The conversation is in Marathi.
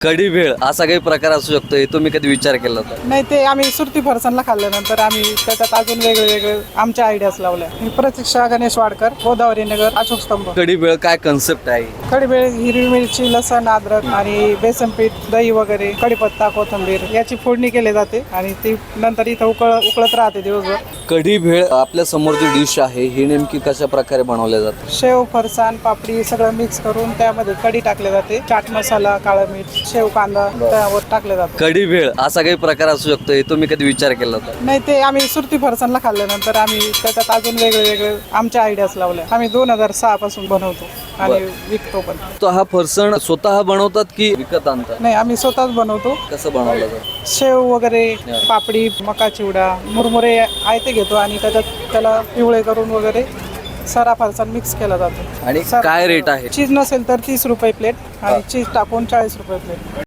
कढी भेळ असा काही प्रकार असू शकतो, हे तुम्ही कधी विचार केला होता? नाही, ते आम्ही सुरती फरसाणला खाल्ल्यानंतर आम्ही त्याच्यात अजून वेगळे आमच्या आयडियाज लावल्या. मी प्रतीक्षा गणेश वाडकर, गोदावरी नगर, अशोक स्तंभ. कढी भेळ काय कन्सेप्ट आहे? कढी भेळ हिरवी मिरची, लसण, अद्रक आणि बेसन पीठ, दही वगैरे, कढीपत्ता, कोथिंबीर याची फोडणी केली जाते आणि ती नंतर इथं उकळत राहते दिवसभर. कढी भेळ आपल्या समोरची डिश आहे, ही नेमकी कशा प्रकारे बनवल्या जाते? शेव, फरसाण, पापडी सगळं मिक्स करून त्यामध्ये कढी टाकले जाते. चाट मसाला, काळं मीठ, शेव, कांदा त्यावर टाकले जाते. कढी भेळ असा काही प्रकार असू शकतो, हे तुम्ही कधी विचार केला होता? नाही, ते आम्ही सुरती फरसाणला खाल्ल्यानंतर आम्ही त्याच्यात अजून वेगळे आमच्या आयडियाज लावल्या. आम्ही 2006 पासून बनवतो आणि विकतो पण. तो हा फरसाण स्वतः बनवतात की विकत आणतात? नाही, आम्ही स्वतःच बनवतो. कसं बनवलं जातं? शेव वगैरे, पापडी, मका चिवडा, मुरमुरे आहे ते घेतो आणि त्याला पिवळे करून वगैरे सरा फरसाण मिक्स केला जातो. आणि काय रेट आहे? चीज नसेल तर 30 रुपये प्लेट आणि चीज टाकून 40 रुपये प्लेट.